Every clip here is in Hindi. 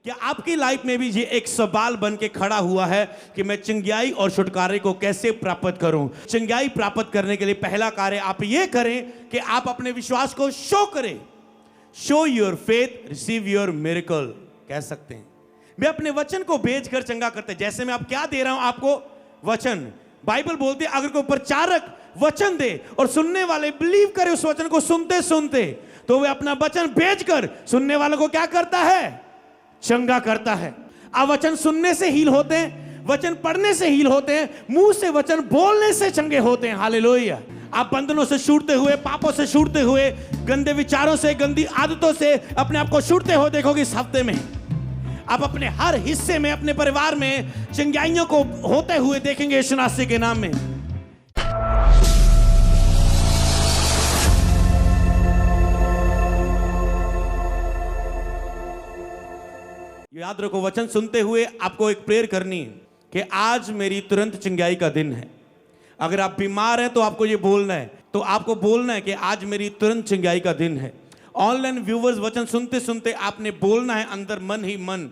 क्या आपकी लाइफ में भी ये एक सवाल बन के खड़ा हुआ है कि मैं चंगाई और छुटकारे को कैसे प्राप्त करूं? चंगाई प्राप्त करने के लिए पहला कार्य आप ये करें कि आप अपने विश्वास को शो करें। Show your faith, receive your miracle कह सकते हैं। मैं अपने वचन को भेजकर चंगा करते, जैसे मैं आप क्या दे रहा हूं आपको वचन। बाइबल बोलती है अगर कोई प्रचारक वचन दे और सुनने वाले बिलीव करे उस वचन को सुनते सुनते, तो वे अपना वचन भेजकर सुनने वालों को क्या करता है? चंगा करता है। अब वचन सुनने से हील होते हैं, वचन पढ़ने से हील होते हैं, मुंह से वचन बोलने से चंगे होते हैं। हालेलुया। आप बंधनों से छूटते हुए, पापों से छूटते हुए, गंदे विचारों से, गंदी आदतों से अपने आप को छूटते हो देखोगे इस हफ्ते में। आप अपने हर हिस्से में, अपने परिवार में चंगाइयों को होते हुए देखेंगे यीशु मसीह के नाम में। याद रखो, वचन सुनते हुए आपको एक प्रेयर करनी है कि आज मेरी तुरंत चंगाई का दिन है। अगर आप बीमार हैं तो आपको ये बोलना है, तो आपको बोलना है कि आज मेरी तुरंत चंगाई का दिन है। ऑनलाइन व्यूवर्स, वचन सुनते सुनते आपने बोलना है अंदर मन ही मन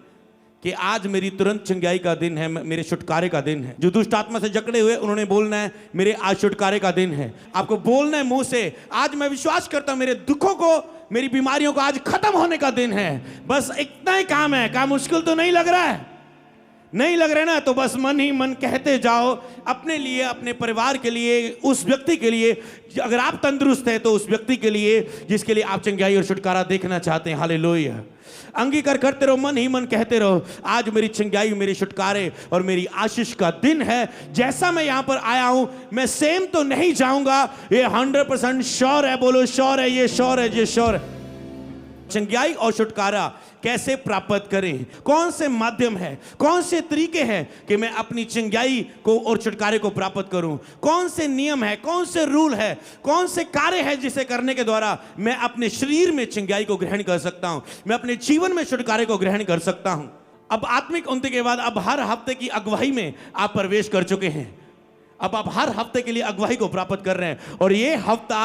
कि आज मेरी तुरंत चंगाई का दिन है, मेरे छुटकारे का दिन है। जो दुष्ट आत्मा से जकड़े हुए उन्होंने बोलना है मेरे आज छुटकारे का दिन है। आपको बोलना है मुंह से, आज मैं विश्वास करता हूं मेरे दुखों को, मेरी बीमारियों को आज खत्म होने का दिन है। बस इतना ही काम है। काम मुश्किल तो नहीं लग रहा है? नहीं लग रहा है ना? तो बस मन ही मन कहते जाओ अपने लिए, अपने परिवार के लिए, उस व्यक्ति के लिए, अगर आप तंदुरुस्त हैं तो उस व्यक्ति के लिए जिसके लिए आप चंगाई और छुटकारा देखना चाहते हैं। हालेलुया। अंगीकार करते रहो, मन ही मन कहते रहो आज मेरी चंगाई, मेरे छुटकारे और मेरी आशीष का दिन है। जैसा मैं यहां पर आया हूं मैं सेम तो नहीं जाऊंगा, ये 100% श्योर है। बोलो श्योर है, ये श्योर है, ये श्योर है। चंगाई और छुटकारा कैसे प्राप्त करें? कौन से माध्यम है, कौन से तरीके हैं कि मैं अपनी चंगाई को और छुटकारे को प्राप्त करूं? कौन से नियम है, कौन से रूल है, कौन से कार्य है जिसे करने के द्वारा मैं अपने शरीर में चंगाई को ग्रहण कर सकता हूं, मैं अपने जीवन में छुटकारे को ग्रहण कर सकता हूं? अब आत्मिक उन्नति के बाद अब हर हफ्ते की अगुवाई में आप प्रवेश कर चुके हैं। अब आप हर हफ्ते के लिए अगुवाई को प्राप्त कर रहे हैं और ये हफ्ता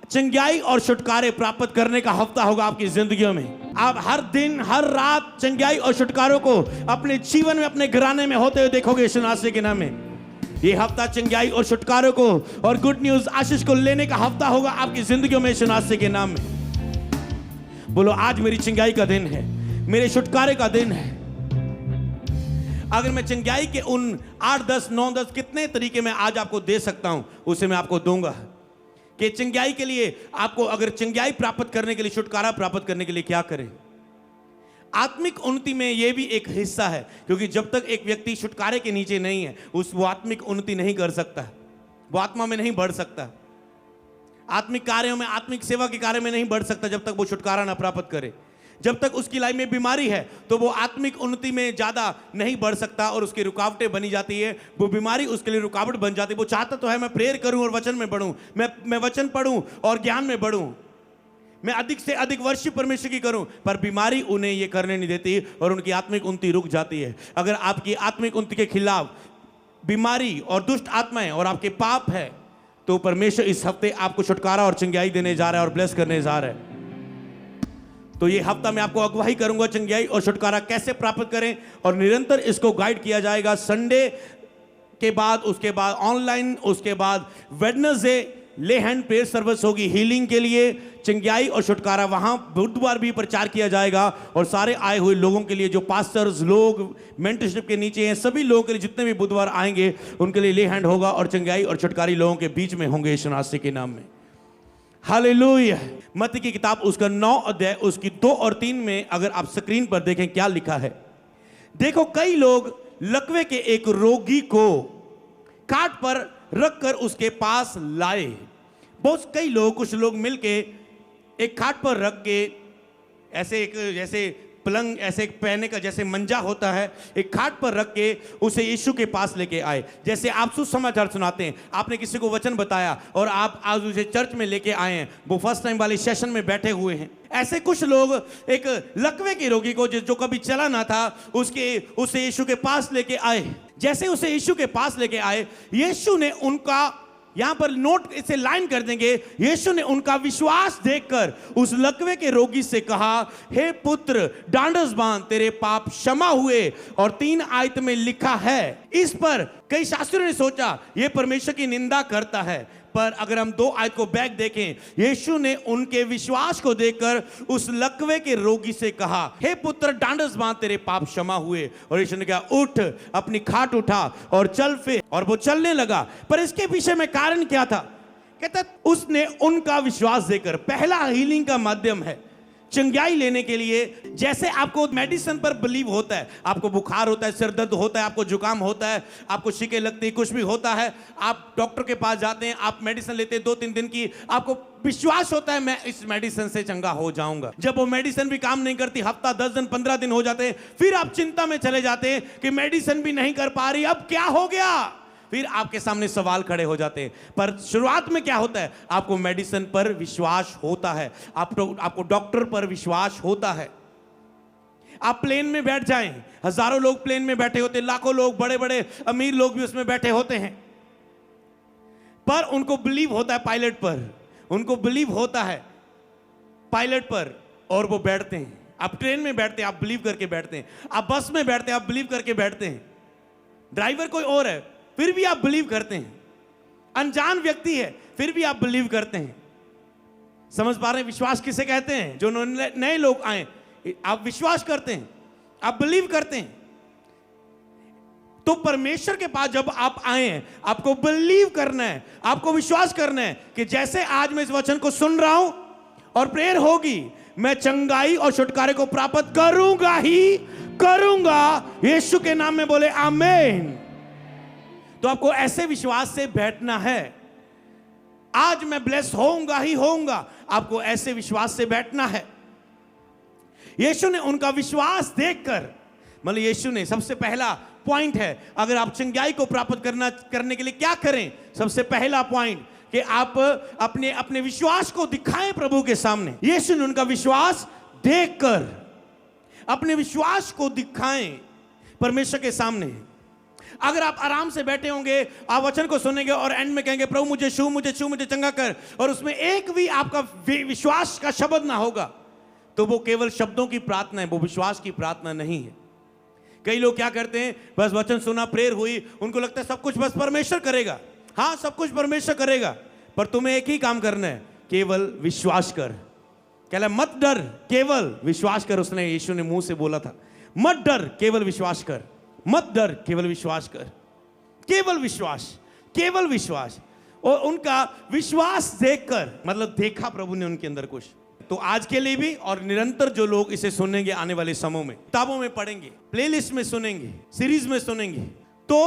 चंगाई और छुटकारे प्राप्त करने का हफ्ता होगा आपकी जिंदगियों में। आप हर दिन, हर रात चंगाई और छुटकारों को अपने जीवन में, अपने घराने में होते हुए देखोगे यीशु मसीह के नाम में। ये हफ्ता चंगाई और छुटकारों को और गुड न्यूज, आशीष को लेने का हफ्ता होगा आपकी जिंदगियों में यीशु मसीह के नाम में। बोलो आज मेरी चंगाई का दिन है, मेरे छुटकारे का दिन है। अगर मैं चंगाई के उन 8, 10, 9, 10 कितने तरीके मैं आज आपको दे सकता हूं, उसे मैं आपको दूंगा कि चंगाई के लिए आपको, अगर चंगाई प्राप्त करने के लिए, छुटकारा प्राप्त करने के लिए क्या करें। आत्मिक उन्नति में यह भी एक हिस्सा है, क्योंकि जब तक एक व्यक्ति छुटकारे के नीचे नहीं है वो आत्मिक उन्नति नहीं कर सकता, वो आत्मा में नहीं बढ़ सकता, आत्मिक कार्यों में, आत्मिक सेवा के कार्य में नहीं बढ़ सकता जब तक वो छुटकारा ना प्राप्त करे। जब तक उसकी लाइफ में बीमारी है तो वो आत्मिक उन्नति में ज़्यादा नहीं बढ़ सकता और उसकी रुकावटें बनी जाती है। वो बीमारी उसके लिए रुकावट बन जाती है। वो चाहता तो है मैं प्रेयर करूं और वचन में बढ़ूं, मैं वचन पढ़ूं और ज्ञान में बढ़ूं, मैं अधिक से अधिक वर्शिप परमेश्वर की करूं, पर बीमारी उन्हें ये करने नहीं देती और उनकी आत्मिक उन्नति रुक जाती है। अगर आपकी आत्मिक उन्नति के खिलाफ बीमारी और दुष्ट आत्माएं और आपके पाप है तो परमेश्वर इस हफ्ते आपको छुटकारा और चंगाई देने जा रहा है और ब्लेस करने जा रहा है। तो ये हफ्ता मैं आपको अगुवाई करूंगा चंगाई और छुटकारा कैसे प्राप्त करें, और निरंतर इसको गाइड किया जाएगा। संडे के बाद, उसके बाद ऑनलाइन, उसके बाद वेडनेसडे ले हैंड प्रेयर सर्विस होगी हीलिंग के लिए। चंगाई और छुटकारा वहां बुधवार भी प्रचार किया जाएगा और सारे आए हुए लोगों के लिए, जो पास्टर्स लोग मेंटरशिप के नीचे हैं, सभी लोगों के लिए जितने भी बुधवार आएंगे उनके लिए ले हैंड होगा और चंगाई और छुटकारी लोगों के बीच में होंगे यीशु मसीह के नाम में। हालेलुया। मत्ती की किताब उसका 9 अध्याय उसकी 2 और 3 में अगर आप स्क्रीन पर देखें क्या लिखा है। देखो, कई लोग लकवे के एक रोगी को काट पर रखकर उसके पास लाए। बहुत कई लोग, कुछ लोग मिलके एक खाट पर रख के, ऐसे एक जैसे पलंग, ऐसे एक पहने का जैसे मंजा होता है, एक खाट पर रख के उसे यीशु के पास लेके आए। जैसे आप सुसमाचार सुनाते हैं, आपने किसी को वचन बताया और आप आज उसे चर्च में लेके आए हैं, वो फर्स्ट टाइम वाले सेशन में बैठे हुए हैं। ऐसे कुछ लोग एक लकवे के रोगी को जो कभी चला ना था उसे यीशु के पास लेके आए। जैसे उसे यीशु के पास लेके आए, यीशु ने उनका यहां पर नोट इसे लाइन कर देंगे, यीशु ने उनका विश्वास देखकर उस लकवे के रोगी से कहा, हे पुत्र डांडस बांध, तेरे पाप क्षमा हुए। और 3 आयत में लिखा है। इस पर कई शास्त्रियों ने सोचा यह परमेश्वर की निंदा करता है, पर अगर हम 2 आयत को बैक देखें, यीशु ने उनके विश्वास को देखकर उस लकवे के रोगी से कहा, हे पुत्र डांडस बांध, तेरे पाप क्षमा हुए। और यीशु ने कहा, उठ, अपनी खाट उठा और चल फिर। और वो चलने लगा। पर इसके पीछे में कारण क्या था? कहता उसने उनका विश्वास देकर, पहला हीलिंग का माध्यम है चंगाई लेने के लिए। जैसे आपको मेडिसिन पर बिलीव होता है, आपको बुखार होता है, सिर दर्द होता है, आपको जुकाम होता है, आपको छींकें लगती है, कुछ भी होता है, आप डॉक्टर के पास जाते हैं, आप मेडिसिन लेते हैं 2-3 दिन की, आपको विश्वास होता है मैं इस मेडिसिन से चंगा हो जाऊंगा। जब वो मेडिसिन भी काम नहीं करती, हफ्ता 10 दिन 15 दिन हो जाते हैं, फिर आप चिंता में चले जाते हैं कि मेडिसिन भी नहीं कर पा रही, अब क्या हो गया। फिर आपके सामने सवाल खड़े हो जाते हैं। पर शुरुआत में क्या होता है? आपको मेडिसिन पर विश्वास होता है, आपको डॉक्टर पर विश्वास होता है। आप प्लेन में बैठ जाएं, हजारों लोग प्लेन में बैठे होते हैं, लाखों लोग, बड़े बड़े अमीर लोग भी उसमें बैठे होते हैं, पर उनको बिलीव होता है पायलट पर, उनको बिलीव होता है पायलट पर, और वो बैठते हैं। आप ट्रेन में बैठते हैं, आप बिलीव करके बैठते हैं। आप बस में बैठते हैं, आप बिलीव करके बैठते हैं। ड्राइवर कोई और है, फिर भी आप बिलीव करते हैं। अनजान व्यक्ति है, फिर भी आप बिलीव करते हैं। समझ पा रहे हैं विश्वास किसे कहते हैं? जो नए लोग आए, आप विश्वास करते हैं, आप बिलीव करते हैं। तो परमेश्वर के पास जब आप आए हैं, आपको बिलीव करना है, आपको विश्वास करना है कि जैसे आज मैं इस वचन को सुन रहा हूं और प्रेयर होगी, मैं चंगाई और छुटकारे को प्राप्त करूंगा ही करूंगा। यीशु के नाम में बोले आमीन। तो आपको ऐसे विश्वास से बैठना है। आज मैं ब्लेस होऊंगा ही होऊंगा, आपको ऐसे विश्वास से बैठना है। यीशु ने उनका विश्वास देखकर, मतलब यीशु ने, सबसे पहला पॉइंट है, अगर आप चंगाई को प्राप्त करने के लिए क्या करें? सबसे पहला पॉइंट कि आप अपने अपने विश्वास को दिखाएं प्रभु के सामने। यीशु ने उनका विश्वास देखकर अपने विश्वास को दिखाएं परमेश्वर के सामने। अगर आप आराम से बैठे होंगे, आप वचन को सुनेंगे और एंड में कहेंगे प्रभु मुझे छू, मुझे छू, मुझे चंगा कर, और उसमें एक भी आपका विश्वास का शब्द ना होगा, तो वो केवल शब्दों की प्रार्थना है, वो विश्वास की प्रार्थना नहीं है। कई लोग क्या करते हैं, बस वचन सुना, प्रेयर हुई, उनको लगता है सब कुछ बस परमेश्वर करेगा। हाँ, सब कुछ परमेश्वर करेगा, पर तुम्हें एक ही काम करना है, केवल विश्वास कर। कहला मत डर, केवल विश्वास कर। उसने, यीशु ने मुंह से बोला था, मत डर, केवल विश्वास कर, मत डर, केवल विश्वास कर। केवल विश्वास, केवल विश्वास। और उनका विश्वास देखकर, मतलब देखा प्रभु ने उनके अंदर कुछ। तो आज के लिए भी और निरंतर जो लोग इसे सुनेंगे आने वाले समय में, किताबों में पढ़ेंगे, प्लेलिस्ट में सुनेंगे, सीरीज में सुनेंगे, तो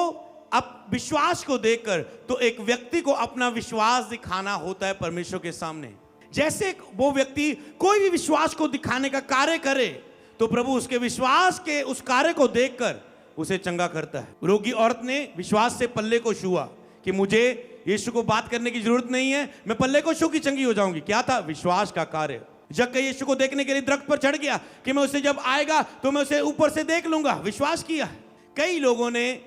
अब विश्वास को देखकर, तो एक व्यक्ति को अपना विश्वास दिखाना होता है परमेश्वर के सामने। जैसे वो व्यक्ति कोई भी विश्वास को दिखाने का कार्य करे, तो प्रभु उसके विश्वास के उस कार्य को देखकर उसे चंगा करता है। रोगी औरत ने विश्वास से पल्ले को छुआ कि मुझे यीशु को बात करने की जरूरत नहीं है, मैं पल्ले को छू की चंगी हो जाऊंगी। क्या था? विश्वास का कार्य। जक्कई यीशु को देखने के लिए दरख्त पर चढ़ गया कि मैं उसे जब आएगा तो मैं उसे ऊपर से देख लूंगा। विश्वास किया। कई लोगों ने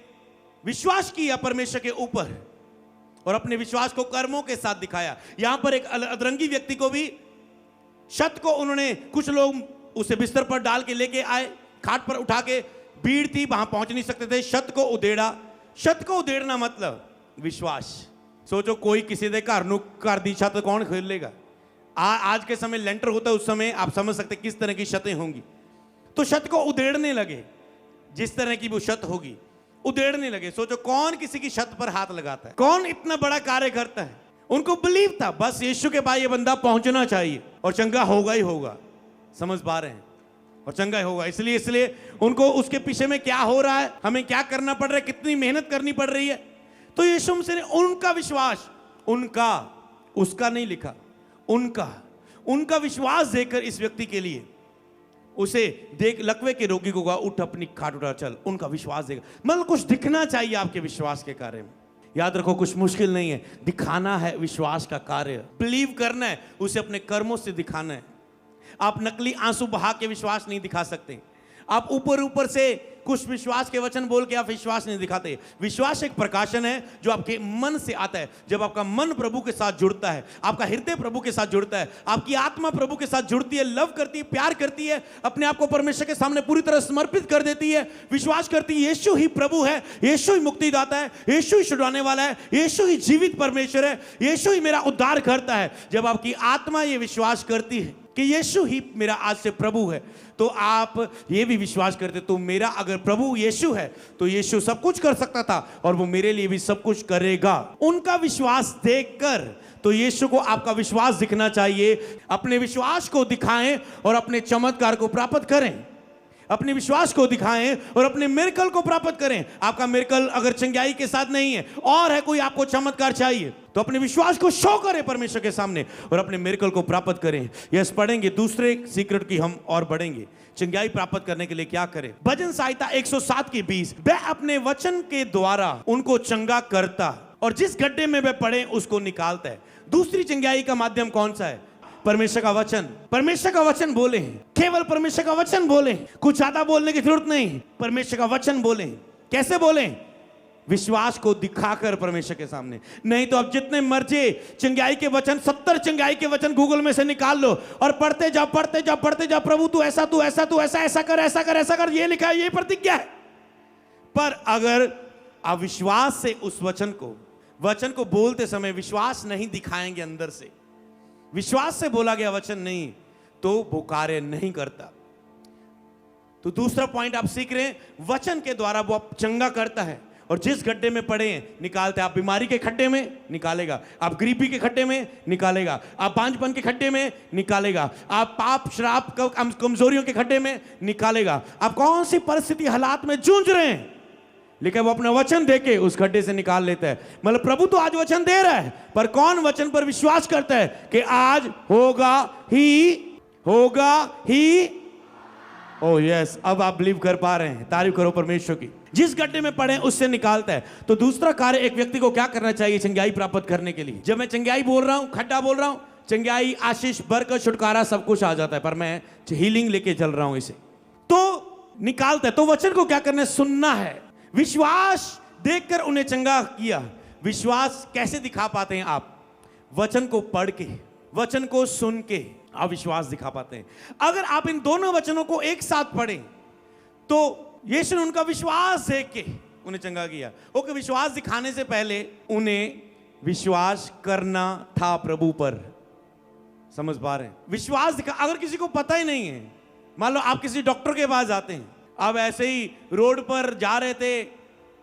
विश्वास किया परमेश्वर के ऊपर और अपने विश्वास को कर्मों के साथ दिखाया। यहां पर एक अधरंगी व्यक्ति को भी, छत को उन्होंने, कुछ लोग उसे बिस्तर पर डाल के लेके आए, खाट पर उठा के, भीड़ थी, वहां पहुंच नहीं सकते थे, छत को उधेड़ा। छत को उधेड़ना मतलब विश्वास। सोचो कोई किसी दे घर नू कर दी छत कौन खेल लेगा? आज के समय लेंटर होता है, उस समय आप समझ सकते किस तरह की छतें होंगी। तो छत को उधेड़ने लगे, जिस तरह की वो छत होगी उधेड़ने लगे। सोचो कौन किसी की छत पर हाथ लगाता है? कौन इतना बड़ा कार्य करता है? उनको बिलीव था बस यीशु के पास ये बंदा पहुंचना चाहिए और चंगा होगा ही होगा। समझ पा रहे हैं? और चंगा ही होगा। इसलिए उनको उसके पीछे में क्या हो रहा है, हमें क्या करना पड़ रहा है, कितनी मेहनत करनी पड़ रही है। तो यीशु मसीह ने उनका विश्वास, उनका, उसका नहीं लिखा, उनका विश्वास देखकर इस व्यक्ति के लिए, उसे देख, लकवे के रोगी को कहा उठ, अपनी खाट उठा, चल। उनका विश्वास देखा। मतलब कुछ दिखना चाहिए आपके विश्वास के कार्य में। याद रखो कुछ मुश्किल नहीं है, दिखाना है विश्वास का कार्य, बिलीव करना है, उसे अपने कर्मों से दिखाना है। आप नकली आंसू बहा के विश्वास नहीं दिखा सकते। आप ऊपर ऊपर से कुछ विश्वास के वचन बोल के आप विश्वास नहीं दिखाते। विश्वास एक प्रकाशन है जो आपके मन से आता है। जब आपका मन प्रभु के साथ जुड़ता है, आपका हृदय प्रभु के साथ जुड़ता है, आपकी आत्मा प्रभु के साथ जुड़ती है, लव करती है, प्यार करती है, अपने आप को परमेश्वर के सामने पूरी तरह समर्पित कर देती है, विश्वास करती है यीशु ही प्रभु है, यीशु ही मुक्तिदाता है, यीशु ही छुड़ाने वाला है, यीशु ही जीवित परमेश्वर है, यीशु ही मेरा उद्धार करता है। जब आपकी आत्मा ये विश्वास करती है कि यीशु ही मेरा आज से प्रभु है, तो आप ये भी विश्वास करते तो मेरा अगर प्रभु यीशु है तो यीशु सब कुछ कर सकता था और वो मेरे लिए भी सब कुछ करेगा। उनका विश्वास देखकर तो यीशु को आपका विश्वास दिखना चाहिए। अपने विश्वास को दिखाएं और अपने चमत्कार को प्राप्त करें। अपने विश्वास को दिखाएं और अपने मिरेकल को प्राप्त करें। आपका मिरेकल अगर चंगाई के साथ नहीं है और है कोई आपको चमत्कार चाहिए, तो अपने विश्वास को शो करें परमेश्वर के सामने और अपने मिरेकल को प्राप्त करें। यस, पढ़ेंगे दूसरे सीक्रेट की हम और बढ़ेंगे। चंगाई प्राप्त करने के लिए क्या करें? भजन संहिता 107 की 20, वह अपने वचन के द्वारा उनको चंगा करता और जिस गड्ढे में वह पड़े उसको निकालता है। दूसरी चंगाई का माध्यम कौन सा है? परमेश्वर का वचन। परमेश्वर का वचन बोले, केवल परमेश्वर का वचन बोले, कुछ ज्यादा बोलने की जरूरत नहीं। परमेश्वर का वचन बोले। कैसे बोले? विश्वास को दिखाकर परमेश्वर के सामने। नहीं तो अब जितने मर्जी चंगाई के वचन, 70 चंगाई के वचन गूगल में से निकाल लो और पढ़ते जाओ पढ़ते जाओ पढ़ते जाओ, प्रभु तू ऐसा तू ऐसा तू ऐसा ऐसा कर ऐसा कर ऐसा कर, ये लिखा है, ये प्रतिज्ञा है। पर अगर आप विश्वास से उस वचन को बोलते समय विश्वास नहीं दिखाएंगे अंदर से, विश्वास से बोला गया वचन नहीं, तो वो कार्य नहीं करता। तो दूसरा पॉइंट आप सीख रहे हैं, वचन के द्वारा वो चंगा करता है और जिस गड्ढे में पड़े हैं निकालते हैं। आप बीमारी के खड्डे में निकालेगा, आप गरीबी के खड्डे में निकालेगा, आप बांझपन के खड्डे में निकालेगा, आप पाप श्राप कमजोरियों के खड्डे में निकालेगा। आप कौन सी परिस्थिति हालात में जूझ रहे हैं, लेकिन वो अपना वचन देके उस गड्ढे से निकाल लेता है। मतलब प्रभु तो आज वचन दे रहा है, पर कौन वचन पर विश्वास करता है कि आज होगा ही। ओह यस, अब आप बिलीव कर पा रहे हैं। तारीफ करो परमेश्वर की। जिस गड्ढे में पड़े उससे निकालता है। तो दूसरा कार्य एक व्यक्ति को क्या करना चाहिए चंगाई प्राप्त करने के लिए? जब मैं चंगाई बोल रहा हूं, खड्डा बोल रहा हूं, चंगाई, आशीष, बरकत, छुटकारा सब कुछ आ जाता है, पर मैं हीलिंग लेके चल रहा हूं इसे, तो निकालता है। तो वचन को क्या करना है? सुनना है। विश्वास देखकर उन्हें चंगा किया। विश्वास कैसे दिखा पाते हैं आप? वचन को पढ़ के, वचन को सुन के आप विश्वास दिखा पाते हैं। अगर आप इन दोनों वचनों को एक साथ पढ़ें तो यीशु ने उनका विश्वास देख के उन्हें चंगा किया। ओके, विश्वास दिखाने से पहले उन्हें विश्वास करना था प्रभु पर। समझ पा रहे हैं? विश्वास दिखा, अगर किसी को पता ही नहीं है, मान लो आप किसी डॉक्टर के पास जाते हैं, आप ऐसे ही रोड पर जा रहे थे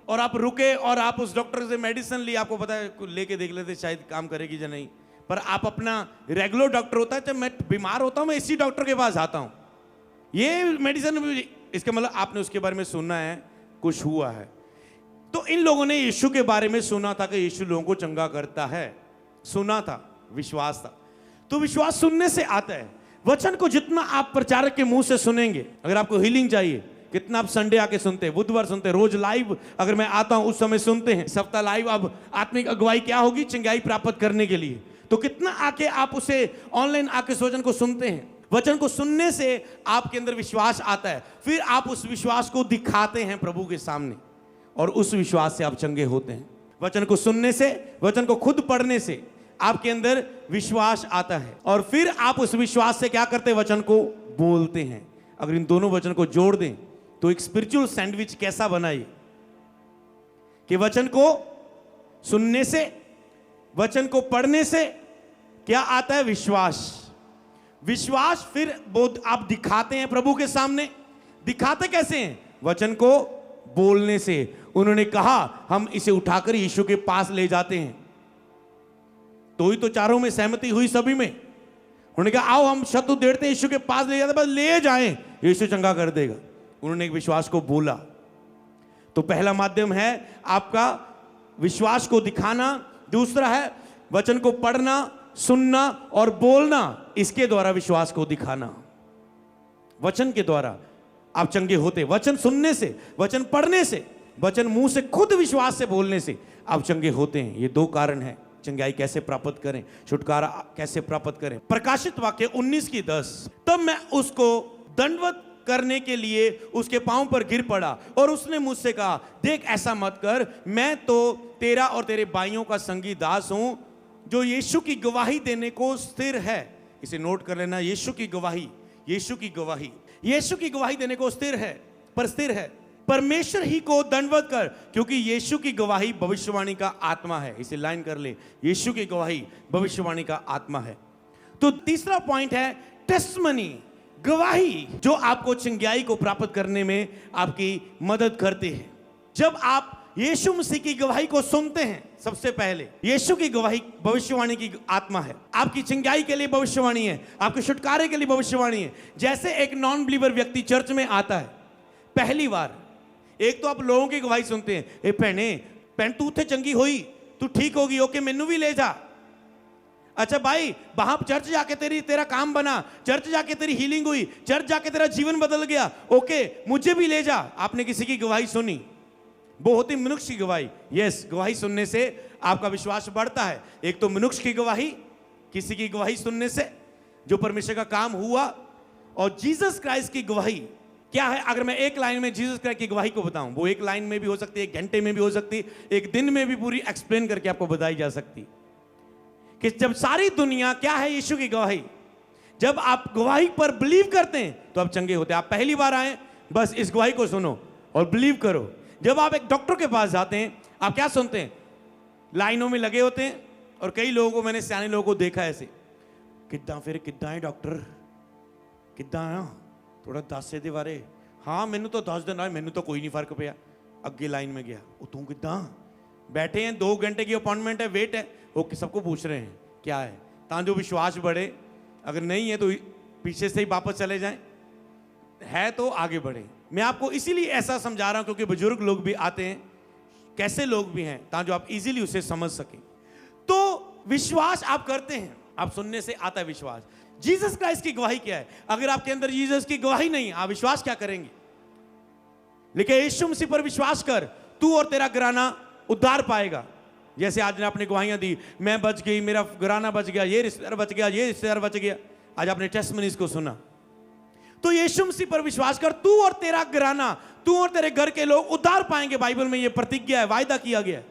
और आप रुके और आप उस डॉक्टर से मेडिसिन ली, आपको पता है लेके देख लेते शायद काम करेगी या नहीं, पर आप अपना रेगुलर डॉक्टर होता है, जब मैं बीमार होता हूं मैं इसी डॉक्टर के पास जाता हूं, ये मेडिसिन, इसका मतलब आपने उसके बारे में सुना है, कुछ हुआ है। तो इन लोगों ने यीशु के बारे में सुना था कि यीशु लोगों को चंगा करता है, सुना था, विश्वास था। तो विश्वास सुनने से आता है। वचन को जितना आप प्रचारक के मुंह से सुनेंगे, अगर आपको हीलिंग चाहिए, कितना आप संडे आके सुनते हैं, बुधवार सुनते हैं, रोज लाइव अगर मैं आता हूं उस समय सुनते हैं, सप्ताह लाइव। अब आत्मिक अगुवाई क्या होगी चंगाई प्राप्त करने के लिए, तो कितना आके आप उसे ऑनलाइन आके वचन को सुनते हैं। वचन को सुनने से आपके अंदर विश्वास आता है, फिर आप उस विश्वास को दिखाते हैं प्रभु के सामने और उस विश्वास से आप चंगे होते हैं। वचन को सुनने से, वचन को खुद पढ़ने से आपके अंदर विश्वास आता है और फिर आप उस विश्वास से क्या करते हैं? वचन को बोलते हैं। अगर इन दोनों वचन को जोड़ दें तो एक स्पिरिचुअल सैंडविच कैसा बनाइए कि वचन को सुनने से, वचन को पढ़ने से क्या आता है? विश्वास। विश्वास फिर आप दिखाते हैं प्रभु के सामने। दिखाते कैसे हैं? वचन को बोलने से। उन्होंने कहा हम इसे उठाकर यीशु के पास ले जाते हैं, तो ही तो चारों में सहमति हुई सभी में। उन्होंने कहा आओ हम शत्रु देते हैं, यीशु के पास ले जाते, बस ले जाएं, यीशु चंगा कर देगा। उन्होंने एक विश्वास को बोला। तो पहला माध्यम है आपका विश्वास को दिखाना, दूसरा है वचन को पढ़ना, सुनना और बोलना, इसके द्वारा विश्वास को दिखाना। वचन के द्वारा आप चंगे होते, वचन सुनने से, वचन पढ़ने से, वचन मुंह से खुद विश्वास से बोलने से आप चंगे होते हैं। ये दो कारण हैं। चंगाई कैसे प्राप्त करें, छुटकारा कैसे प्राप्त करें। प्रकाशित वाक्य 19 की 10, तब मैं उसको दंडवत करने के लिए उसके पांव पर गिर पड़ा और उसने मुझसे कहा, देख ऐसा मत कर, मैं तो तेरा और तेरे भाइयों का संगी दास हूं जो यीशु की गवाही देने को स्थिर है। इसे नोट कर लेना, यीशु की गवाही, यीशु की गवाही, यीशु की गवाही देने को स्थिर है, पर स्थिर है। परमेश्वर ही को दंडवत कर, क्योंकि यीशु की गवाही भविष्यवाणी का आत्मा है। इसे लाइन कर ले, यीशु की गवाही भविष्यवाणी का आत्मा है। तो तीसरा पॉइंट है टेस्टमनी, गवाही, जो आपको चंगाई को प्राप्त करने में आपकी मदद करती है। जब आप यीशु मसीह की गवाही को सुनते हैं, सबसे पहले यीशु की गवाही भविष्यवाणी की आत्मा है। आपकी चंगाई के लिए भविष्यवाणी है, आपके छुटकारे के लिए भविष्यवाणी है। जैसे एक नॉन बिलीवर व्यक्ति चर्च में आता है पहली बार, एक तो आप लोगों की गवाही सुनते हैं, ए भैन तू थे चंगी हुई, तू ठीक होगी, ओके मैनू भी ले जा। अच्छा भाई, वहां चर्च जाके तेरा काम बना, चर्च जाके तेरी हीलिंग हुई, चर्च जाके तेरा जीवन बदल गया, ओके मुझे भी ले जा। आपने किसी की गवाही सुनी, बहुत ही मनुष्य की गवाही। यस, गवाही सुनने से आपका विश्वास बढ़ता है। एक तो मनुष्य की गवाही, किसी की गवाही सुनने से जो परमेश्वर का काम हुआ, और जीसस क्राइस्ट की गवाही क्या है। अगर मैं एक लाइन में जीसस क्राइस्ट की गवाही को बताऊं, वो एक लाइन में भी हो सकती है, एक घंटे में भी हो सकती है, एक दिन में भी पूरी एक्सप्लेन करके आपको बताई जा सकती कि जब सारी दुनिया क्या है यीशु की गवाही, जब आप गवाही पर बिलीव करते हैं तो आप चंगे होते हैं। आप पहली बार आए, बस इस गवाही को सुनो और बिलीव करो। जब आप एक डॉक्टर के पास जाते हैं, आप क्या सुनते हैं, लाइनों में लगे होते हैं, और कई लोगों को, मैंने सियाने लोगों को देखा ऐसे, किद्दां फिर किद्दां है डॉक्टर, किद्दां है, थोड़ा दस दे बारे, हाँ मैनू तो 10 दिन आए, मैनू तो कोई नहीं फर्क पिया। अगे लाइन में गया, वो तू किद्दां, बैठे हैं 2 घंटे की अपॉइंटमेंट है, वेट है, वो सबको पूछ रहे हैं क्या है, ताकि जो विश्वास बढ़े। अगर नहीं है तो पीछे से ही वापस चले जाएं, है तो आगे बढ़े। मैं आपको इसीलिए ऐसा समझा रहा हूं क्योंकि बुजुर्ग लोग भी आते हैं, कैसे लोग भी हैं, ताकि जो आप इजीली उसे समझ सकें। तो विश्वास आप करते हैं, आप सुनने से आता है विश्वास। जीसस क्राइस्ट की गवाही क्या है? अगर आपके अंदर जीसस की गवाही नहीं, आप विश्वास क्या करेंगे? लेकिन यीशु मसीह पर विश्वास कर, तू और तेरा घराना उद्धार पाएगा। जैसे आज ने आपने गवाहियां दी, मैं बच गई, मेरा घराना बच गया, ये रिश्तेदार बच गया, ये रिश्तेदार बच गया। आज आपने टेस्टमनीज को सुना। तो यीशु मसीह पर विश्वास कर, तू और तेरा घराना, तू और तेरे घर के लोग उद्धार पाएंगे। बाइबल में ये प्रतिज्ञा है, वायदा किया गया है।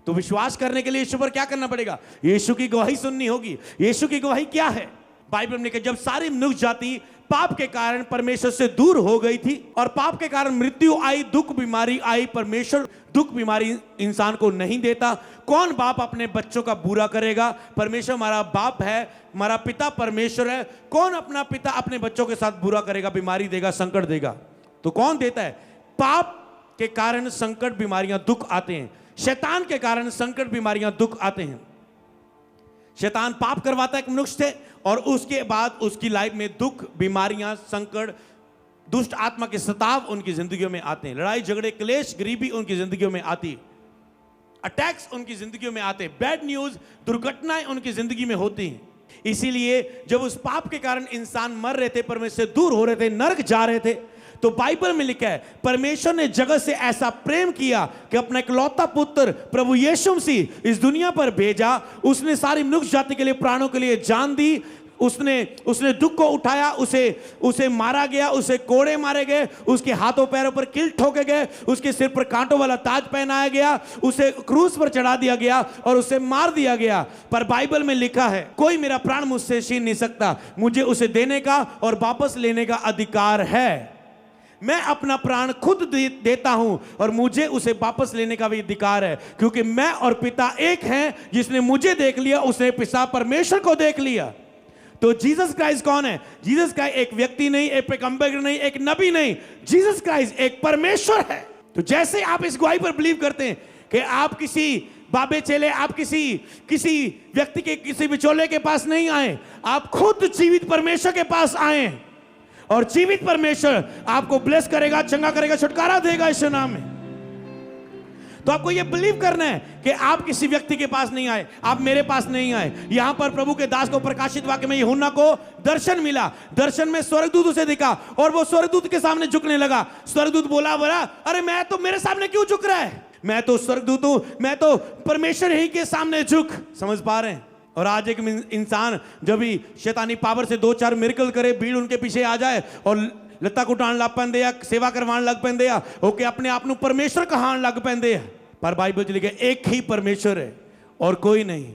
तो विश्वास करने के लिए यीशु पर क्या करना पड़ेगा? यीशु की गवाही सुननी होगी। यीशु की गवाही क्या है? बाइबल में लिखा, जब सारी मनुष्य जाति पाप के कारण परमेश्वर से दूर हो गई थी और पाप के कारण मृत्यु आई, दुख बीमारी आई, परमेश्वर दुख बीमारी इंसान को नहीं देता। कौन बाप अपने बच्चों का बुरा करेगा? परमेश्वर हमारा बाप है, हमारा पिता परमेश्वर है। कौन अपना पिता अपने बच्चों के साथ बुरा करेगा, बीमारी देगा, संकट देगा? तो कौन देता है? पाप के कारण संकट, बीमारियां, दुख आते हैं। शैतान के कारण संकट, बीमारियां, दुख आते हैं। शैतान पाप करवाता है एक मनुष्य से, और उसके बाद उसकी लाइफ में दुख, बीमारियां, संकट, दुष्ट आत्मा के सताव उनकी जिंदगियों में आते हैं। लड़ाई झगड़े, क्लेश, गरीबी उनकी जिंदगियों में आती है। अटैक्स उनकी जिंदगियों में आते हैं। बैड न्यूज, दुर्घटनाएं उनकी जिंदगी में होती हैं। इसीलिए जब उस पाप के कारण इंसान मर रहे थे, परमेश्वर से दूर हो रहे थे, नरक जा रहे थे, तो बाइबल में लिखा है परमेश्वर ने जगत से ऐसा प्रेम किया कि अपना इकलौता पुत्र प्रभु यीशु मसीह इस दुनिया पर भेजा। उसने सारी मनुष्य जाति के लिए, प्राणों के लिए जान दी। उसने दुख को उठाया, उसे मारा गया, उसे कोड़े मारे गए, उसके हाथों पैरों पर कील ठोके गए, उसके सिर पर कांटों वाला ताज पहनाया गया, उसे क्रूस पर चढ़ा दिया गया और उसे मार दिया गया। पर बाइबल में लिखा है, कोई मेरा प्राण मुझसे छीन नहीं सकता, मुझे उसे देने का और वापस लेने का अधिकार है। मैं अपना प्राण खुद देता हूं और मुझे उसे वापस लेने का भी अधिकार है, क्योंकि मैं और पिता एक हैं। जिसने मुझे देख लिया उसने पिता परमेश्वर को देख लिया। तो जीसस क्राइस्ट कौन है? जीसस क्राइस्ट एक व्यक्ति नहीं, एक पैगंबर नहीं, एक नबी नहीं। जीसस क्राइस्ट एक परमेश्वर है। तो जैसे आप इस गवाही पर बिलीव करते हैं कि आप किसी बाबे चेले, आप किसी व्यक्ति के, किसी बिचौले के पास नहीं आए, आप खुद जीवित परमेश्वर के पास आए, और जीवित परमेश्वर आपको ब्लेस करेगा, चंगा करेगा, छुटकारा देगा इस नाम में। तो आपको यह बिलीव करना है कि आप किसी व्यक्ति के पास नहीं आए, आप मेरे पास नहीं आए। यहां पर प्रभु के दास को प्रकाशित वाक्य में यूहन्ना को दर्शन मिला। दर्शन में स्वर्गदूत उसे दिखा और वो स्वर्गदूत के सामने झुकने लगा। स्वर्गदूत बोला, अरे मैं तो, मेरे सामने क्यों झुक रहा है? मैं तो स्वर्गदूत हूं, मैं तो परमेश्वर ही के सामने झुक। समझ पा रहे हैं? और आज एक इंसान जब भी शैतानी पावर से 2-4 मिरेकल करे, भीड़ उनके पीछे आ जाए और ਲੱਤਾਂ ਘੁਟਾਉਣ ਲੱਗ ਪੈਂਦੇ ਆ, ਸੇਵਾ ਕਰਵਾਉਣ ਲੱਗ ਪੈਂਦੇ ਆ, ओके अपने आप ਨੂੰ परमेश्वर ਕਹਾਉਣ ਲੱਗ ਪੈਂਦੇ ਆ। पर बाइबल ਚ लिखा एक ही परमेश्वर है और कोई नहीं।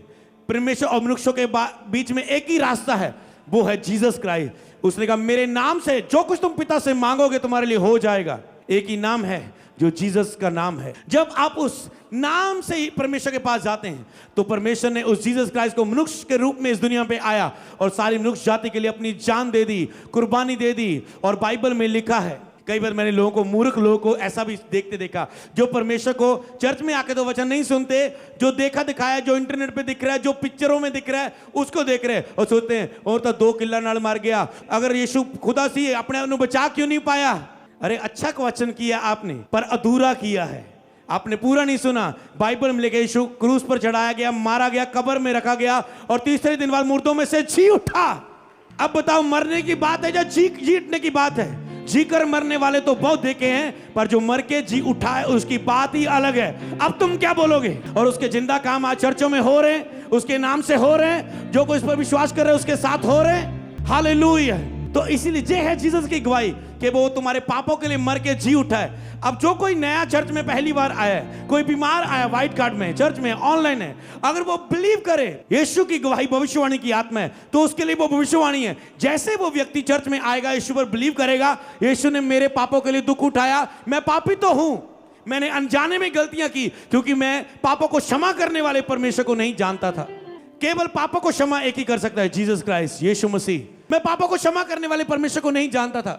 परमेश्वर और मनुष्यों के बीच में एक ही रास्ता है, वो है जीसस क्राइस्ट। उसने कहा मेरे नाम से जो कुछ तुम पिता से मांगोगे तुम्हारे लिए हो जाएगा। एक ही नाम है जो जीसस का नाम है। जब आप उस नाम से ही परमेश्वर के पास जाते हैं तो परमेश्वर ने उस जीसस क्राइस्ट को मनुष्य के रूप में इस दुनिया पे आया और सारी मनुष्य जाति के लिए अपनी जान दे दी, कुर्बानी दे दी। और बाइबल में लिखा है, कई बार मैंने लोगों को, मूर्ख लोगों को ऐसा भी देखा जो परमेश्वर को चर्च में आके तो वचन नहीं सुनते, जो देखा दिखाया, जो इंटरनेट पे दिख रहा है, जो पिक्चरों में दिख रहा है उसको देख रहे हैं और सोचते हैं और तो 2 किल्ला नाल मार गया, अगर यीशु खुदा सी अपने आप को बचा क्यों नहीं पाया। अरे अच्छा वचन किया आपने पर अधूरा किया है, आपने पूरा नहीं सुना। बाइबल में लिखा यीशु क्रूस पर चढ़ाया गया, मारा गया, कब्र में रखा गया और तीसरे दिन बाद मुर्दों में से जी उठा। अब बताओ मरने की बात है या जीतने की बात है। जी कर मरने वाले तो बहुत देखे हैं, पर जो मर के जी उठा है उसकी बात ही अलग है। अब तुम क्या बोलोगे। और उसके जिंदा काम आज चर्चों में हो रहे हैं, उसके नाम से हो रहे हैं, जो कोई इस पर विश्वास कर रहे हैं उसके साथ हो रहे हैं। हालेलुया। तो इसीलिए ये है जीसस की गवाही कि वो तुम्हारे पापों के लिए मर के जी उठा है। अब जो कोई नया चर्च में पहली बार आया है, कोई बीमार आया व्हाइट कार्ड में, चर्च में, ऑनलाइन है, अगर वो बिलीव करे यीशु की गवाही भविष्यवाणी की आत्मा है तो उसके लिए वो भविष्यवाणी है। जैसे वो व्यक्ति चर्च में आएगा, यीशु पर बिलीव करेगा, यीशु ने मेरे पापों के लिए दुख उठाया, मैं पापी तो हूं, मैंने अनजाने में गलतियां की, क्योंकि मैं पापों को क्षमा करने वाले परमेश्वर को नहीं जानता था। केवल पापों को क्षमा एक ही कर सकता है, जीसस क्राइस्ट, यीशु मसीह। मैं पापों को क्षमा करने वाले परमेश्वर को नहीं जानता था,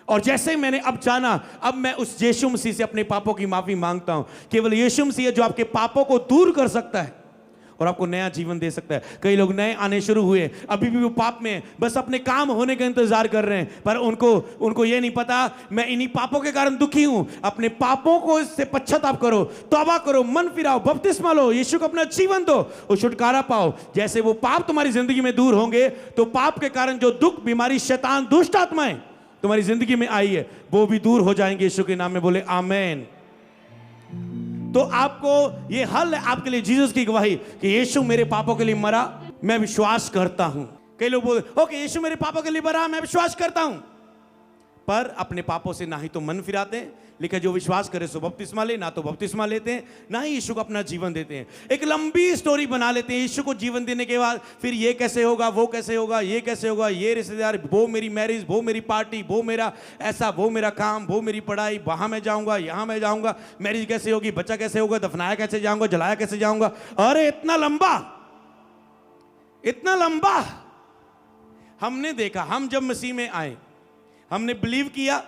और जैसे मैंने अब जाना, अब मैं उस यीशु मसीह से अपने पापों की माफी मांगता हूं। केवल यीशु मसीह है जो आपके पापों को दूर कर सकता है और आपको नया जीवन दे सकता है। कई लोग नए आने शुरू हुए, अभी भी वो पाप में बस अपने काम होने का इंतजार कर रहे हैं, पर उनको ये नहीं पता मैं इन्हीं पापों के कारण दुखी हूं। अपने पापों को इससे पश्चाताप करो, तौबा करो, मन फिराओ, बपतिस्मा लो, यीशु को अपना जीवन दो और छुटकारा पाओ। जैसे वो पाप तुम्हारी जिंदगी में दूर होंगे तो पाप के कारण जो दुख, बीमारी, शैतान, दुष्ट आत्माएं तुम्हारी जिंदगी में आई है वो भी दूर हो जाएंगे। यीशु के नाम में बोले आमेन। तो आपको ये हल है आपके लिए जीसस की गवाही कि यीशु मेरे पापों के लिए मरा, मैं विश्वास करता हूं। कई लोग बोलते ओके यीशु मेरे पापों के लिए मरा, मैं विश्वास करता हूं, पर अपने पापों से ना ही तो मन फिराते हैं, लेकिन जो विश्वास करे सो बपतिस्मा ले, ना तो बपतिस्मा लेते हैं, ना ही यीशु को अपना जीवन देते हैं। एक लंबी स्टोरी बना लेते हैं, यीशु को जीवन देने के बाद फिर ये कैसे होगा, वो कैसे होगा, ये कैसे होगा, ये रिश्तेदार, वो मेरी मैरिज, वो मेरी पार्टी, वो मेरा ऐसा, वो मेरा काम, वो मेरी पढ़ाई, वहां मैं जाऊंगा, यहां मैं जाऊंगा, मैरिज कैसे होगी, बच्चा कैसे होगा, दफनाया कैसे जाऊंगा, जलाया कैसे जाऊंगा। अरे इतना लंबा, इतना लंबा। हमने देखा, हम जब मसीह में आए, हमने बिलीव किया,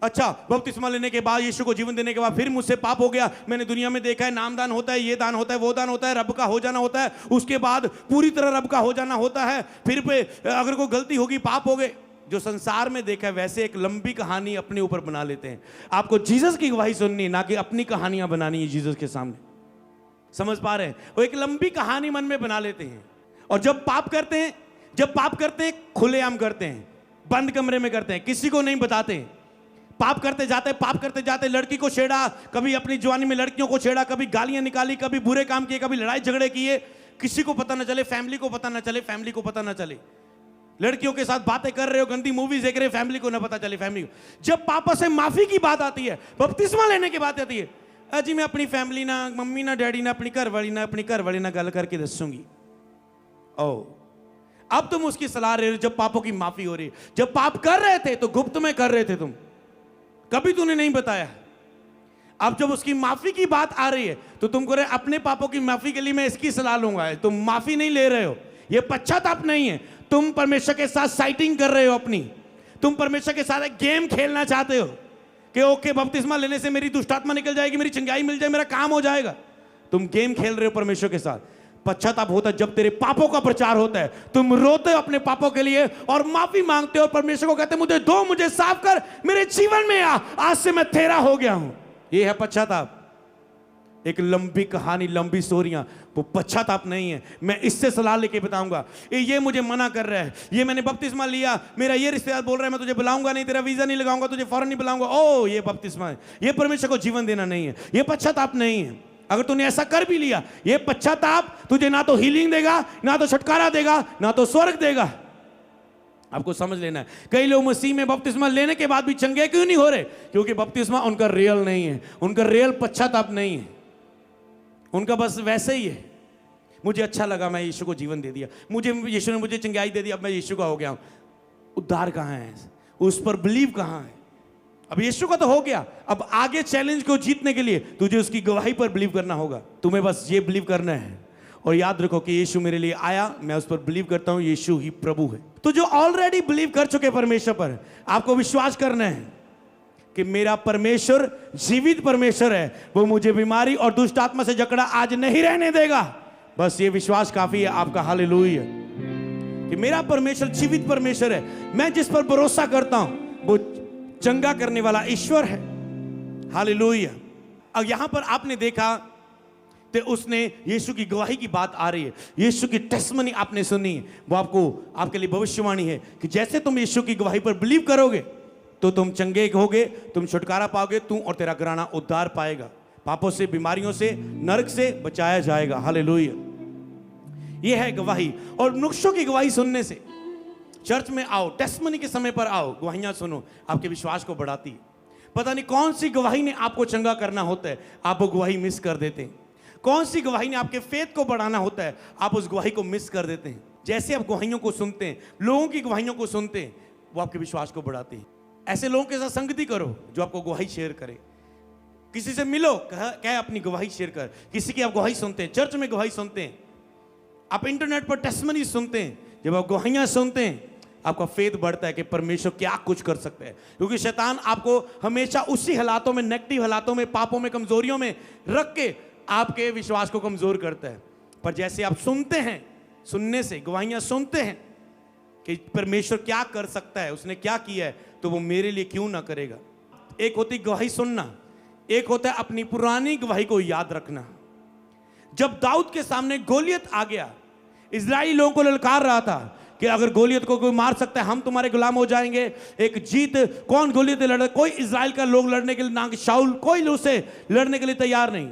अच्छा बपतिस्मा लेने के बाद, यीशु को जीवन देने के बाद फिर मुझसे पाप हो गया। मैंने दुनिया में देखा है नामदान होता है, ये दान होता है, वो दान होता है, रब का हो जाना होता है, उसके बाद पूरी तरह रब का हो जाना होता है, फिर पे अगर कोई गलती होगी पाप हो गए। जो संसार में देखा है वैसे एक लंबी कहानी अपने ऊपर बना लेते हैं। आपको जीसस की गवाही सुननी, ना कि अपनी कहानियां बनानी है जीसस के सामने। समझ पा रहे हैं? वो एक लंबी कहानी मन में बना लेते हैं, और जब पाप करते हैं खुलेआम करते हैं, बंद कमरे में करते हैं, किसी को नहीं बताते हैं। पाप करते जाते लड़की को छेड़ा, कभी अपनी जवानी में लड़कियों को छेड़ा, कभी गालियां निकाली, कभी बुरे काम किए, कभी लड़ाई झगड़े किए, किसी को पता न चले, फैमिली को पता न चले। लड़कियों के साथ बातें कर रहे हो, गंदी मूवीज देख रहे हो, फैमिली को न पता चले। फैमिली को जब पापा से माफी की बात आती है, बपतिस्मा लेने की बात आती है, अजी मैं अपनी फैमिली ना, मम्मी ना, डैडी ना, अपनी घरवाली ना गल करके दसूंगी। ओ अब तुम उसकी सलाह रहे हो जब पापों की माफी हो रही है। जब पाप कर रहे थे तो गुप्त में कर रहे थे तुम, कभी तूने नहीं बताया। अब जब उसकी माफी की बात आ रही है तो तुम कह रहे अपने पापों की माफी के लिए मैं इसकी सलाह लूंगा। तुम माफी नहीं ले रहे हो, ये पश्चाताप नहीं है। तुम परमेश्वर के साथ साइटिंग कर रहे हो अपनी, तुम परमेश्वर के साथ एक गेम खेलना चाहते हो कि ओके बपतिस्मा लेने से मेरी दुष्टात्मा निकल जाएगी, मेरी चंगाई मिल जाए, मेरा काम हो जाएगा। तुम गेम खेल रहे हो परमेश्वर के साथ। पश्चाताप होता है जब तेरे पापों का प्रचार होता है, तुम रोते हो अपने पापों के लिए और माफी मांगते हो और परमेश्वर को कहते हैं मुझे दो, मुझे साफ कर, मेरे जीवन में आ, आज से मैं तेरा हो गया हूं। यह है पश्चाताप। एक लंबी कहानी, लंबी स्टोरियां, वो पश्चाताप नहीं है। मैं इससे सलाह लेके बताऊंगा, ये मुझे मना कर रहा है, ये मैंने बपतिस्मा लिया, मेरा ये रिश्तेदार बोल रहा है मैं तुझे बुलाऊंगा नहीं, तेरा वीजा नहीं लगाऊंगा, तुझे फौरन नहीं बुलाऊंगा। ओ ये बपतिस्मा है, ये परमेश्वर को जीवन देना नहीं है, ये पश्चाताप नहीं है। अगर तूने ऐसा कर भी लिया, ये पश्चाताप तुझे ना तो हीलिंग देगा, ना तो छुटकारा देगा, ना तो स्वर्ग देगा। आपको समझ लेना है। कई लोग मसीह में बपतिस्मा लेने के बाद भी चंगे क्यों नहीं हो रहे? क्योंकि बपतिस्मा उनका रियल नहीं है, उनका रियल पश्चाताप नहीं है, उनका बस वैसे ही है। मुझे अच्छा लगा, मैं यीशु को जीवन दे दिया, मुझे यीशु ने मुझे चंगाई दे दी, अब मैं यीशु का हो गया हूं। उद्धार कहाँ है? उस पर बिलीव कहाँ है? अब यीशु का तो हो गया, अब आगे चैलेंज को जीतने के लिए तुझे उसकी गवाही पर बिलीव करना होगा। तुम्हें बस ये बिलीव करना है और याद रखो कि यीशु मेरे लिए आया, मैं उस पर बिलीव करता हूं, यीशु ही प्रभु है। तो जो ऑलरेडी बिलीव कर चुके परमेश्वर पर, आपको विश्वास करना है कि मेरा परमेश्वर जीवित परमेश्वर है, वो मुझे बीमारी और दुष्ट आत्मा से जकड़ा आज नहीं रहने देगा। बस ये विश्वास काफी है आपका। हालेलुया कि मेरा परमेश्वर जीवित परमेश्वर है, मैं जिस पर भरोसा करता हूं वो चंगा करने वाला ईश्वर है। हालेलुया। अब यहां पर आपने देखा तो उसने यीशु की गवाही की बात आ रही है, यीशु की टेस्टमनी आपने सुनी, वो आपको आपके लिए भविष्यवाणी है कि जैसे तुम यीशु की गवाही पर बिलीव करोगे तो तुम चंगे होगे, तुम छुटकारा पाओगे, तू और तेरा घराना उद्धार पाएगा, पापों से, बीमारियों से, नरक से बचाया जाएगा। हालेलुया। ये है गवाही। और नुक्शों की गवाही सुनने से, चर्च में आओ, टेस्टमनी के समय पर आओ, गवाहियां सुनो, आपके विश्वास को बढ़ाती है। पता नहीं कौन सी गवाही ने आपको चंगा करना होता है, आप वो गवाही मिस कर देते हैं। कौन सी गवाही ने आपके फेथ को बढ़ाना होता है, आप उस गवाही को मिस कर देते हैं। जैसे आप गवाहियों को सुनते हैं, लोगों की गवाहियों को सुनते हैं, वो आपके विश्वास को बढ़ाती है। ऐसे लोगों के साथ संगति करो जो आपको गवाही शेयर करे। किसी से मिलो, क्या अपनी गवाही शेयर कर। किसी की आप गवाही सुनते हैं, चर्च में गवाही सुनते हैं, आप इंटरनेट पर टेस्टमनी सुनते हैं, जब आप गवाहियां सुनते हैं आपका फेथ बढ़ता है कि परमेश्वर क्या कुछ कर सकता है। क्योंकि शैतान आपको हमेशा उसी हालातों में, नेगेटिव हालातों में, पापों में, कमजोरियों में रख के आपके विश्वास को कमजोर करता है। पर जैसे आप सुनते हैं, सुनने से, गवाहियां सुनते हैं कि परमेश्वर क्या कर सकता है, उसने क्या किया है, तो वो मेरे लिए क्यों ना करेगा। एक होती गवाही सुनना, एक होता है अपनी पुरानी गवाही को याद रखना। जब दाऊद के सामने गोलियत आ गया, इजरायली लोगों को ललकार रहा था कि अगर गोलियत को कोई मार सकता है हम तुम्हारे गुलाम हो जाएंगे। एक जीत, कौन गोलियत लड़, कोई इजराइल का लोग लड़ने के लिए, ना कि शाऊल, कोई उससे लड़ने के लिए तैयार नहीं।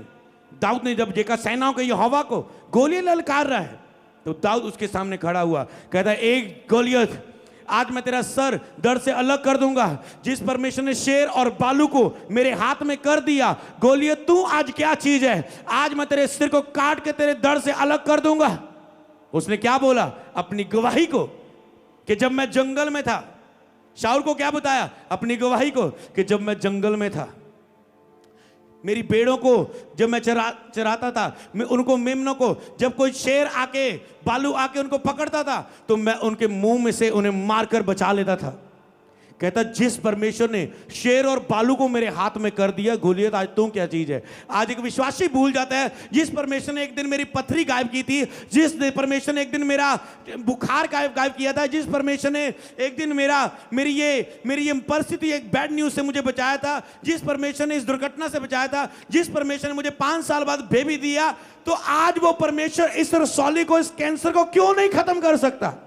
दाऊद ने जब देखा सेनाओं के यहोवा को गोलियत ललकार रहा है, तो दाऊद उसके सामने खड़ा हुआ, कहता है एक गोलियत, आज मैं तेरा सर दर्द से अलग कर दूंगा। जिस परमेश्वर ने शेर और बालू को मेरे हाथ में कर दिया, गोलियत तू आज क्या चीज है, आज मैं तेरे सिर को काट के तेरे दर्द से अलग कर दूंगा। उसने क्या बोला? अपनी गवाही को, कि जब मैं जंगल में था। शाऊल को क्या बताया? अपनी गवाही को, कि जब मैं जंगल में था, मेरी भेड़ों को जब मैं चराता था, मैं उनको, मेमनों को, जब कोई शेर आके, बालू आके उनको पकड़ता था, तो मैं उनके मुंह में से उन्हें मारकर बचा लेता था। कहता जिस परमेश्वर ने शेर और बालू को मेरे हाथ में कर दिया, गोलियत आज तू क्या चीज है। आज एक विश्वासी भूल जाता है, जिस परमेश्वर ने एक दिन मेरी पथरी गायब की थी, जिस परमेश्वर ने एक दिन मेरा बुखार गायब किया था, जिस परमेश्वर ने एक दिन मेरी ये परिस्थिति, एक बैड न्यूज से मुझे बचाया था, जिस परमेश्वर ने इस दुर्घटना से बचाया था, जिस परमेश्वर ने मुझे 5 साल बाद बेबी दिया, तो आज वो परमेश्वर इस रसौली को, इस कैंसर को क्यों नहीं खत्म कर सकता।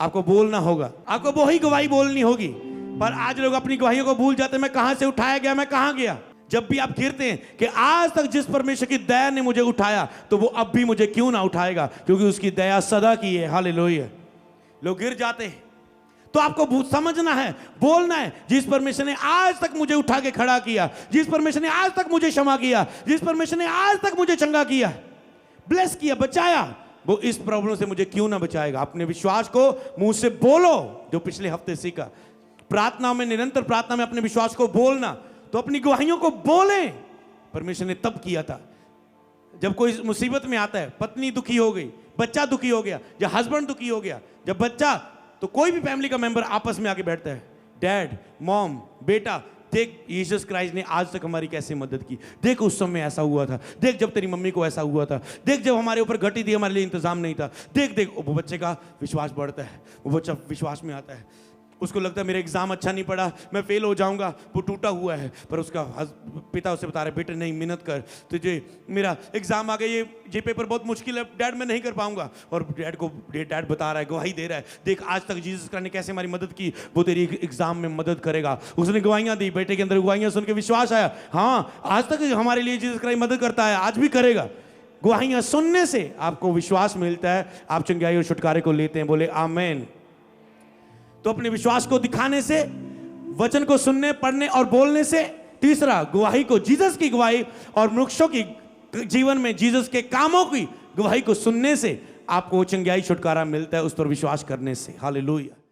आपको बोलना होगा, आपको वही गवाही बोलनी होगी। पर आज लोग अपनी गवाहियों को भूल जाते हैं। मैं कहां से उठाया गया, मैं कहां गया। जब भी आप गिरते हैं कि आज तक जिस परमेश्वर की दया ने मुझे उठाया, तो वो अब भी मुझे क्यों ना उठाएगा, क्योंकि उसकी दया सदा की है। हालेलुया। लोग गिर जाते हैं तो आपको समझना है, बोलना है, जिस परमेश्वर ने आज तक मुझे उठा के खड़ा किया, जिस परमेश्वर ने आज तक मुझे क्षमा किया, जिस परमेश्वर ने आज तक मुझे चंगा किया, ब्लेस किया, बचाया, वो इस प्रॉब्लम से मुझे क्यों ना बचाएगा। अपने विश्वास को मुंह से बोलो, जो पिछले हफ्ते सीखा। प्रार्थना में, निरंतर प्रार्थना में अपने विश्वास को बोलना, तो अपनी गवाहियों को बोलें। परमेश्वर ने तब किया था जब कोई मुसीबत में आता है, पत्नी दुखी हो गई, बच्चा दुखी हो गया, जब हस्बैंड दुखी हो गया, जब बच्चा, तो कोई भी फैमिली का मेंबर आपस में आके बैठता है, डैड, मॉम, बेटा, देख यीशु क्राइस्ट ने आज तक हमारी कैसे मदद की, देख उस समय ऐसा हुआ था, देख जब तेरी मम्मी को ऐसा हुआ था, देख जब हमारे ऊपर घटी थी, हमारे लिए इंतजाम नहीं था, देख देख। वो बच्चे का विश्वास बढ़ता है, वो बच्चा विश्वास में आता है। उसको लगता है मेरा एग्जाम अच्छा नहीं पड़ा, मैं फेल हो जाऊंगा, वो टूटा हुआ है। पर उसका पिता उसे बता रहे, बेटे नहीं, मेहनत कर, तुझे मेरा एग्जाम आ गया, ये पेपर बहुत मुश्किल है डैड, मैं नहीं कर पाऊंगा। और डैड बता रहा है, गवाही दे रहा है, देख आज तक जीसस क्राइस्ट ने कैसे हमारी मदद की, वो तेरी एग्जाम में मदद करेगा। उसने गवाहियां दी, बेटे के अंदर गवाहियां सुन के विश्वास आया, हाँ आज तक हमारे लिए जीसस क्राइस्ट मदद करता है, आज भी करेगा। गवाहियां सुनने से आपको विश्वास मिलता है, आप चंगाई और छुटकारे को लेते हैं। बोले आमेन। तो अपने विश्वास को दिखाने से, वचन को सुनने, पढ़ने और बोलने से। तीसरा, गवाही को, जीसस की गवाही और मनुष्यों की जीवन में जीसस के कामों की गवाही को सुनने से आपको चंगाई, छुटकारा मिलता है, उस पर विश्वास करने से। हालेलुया।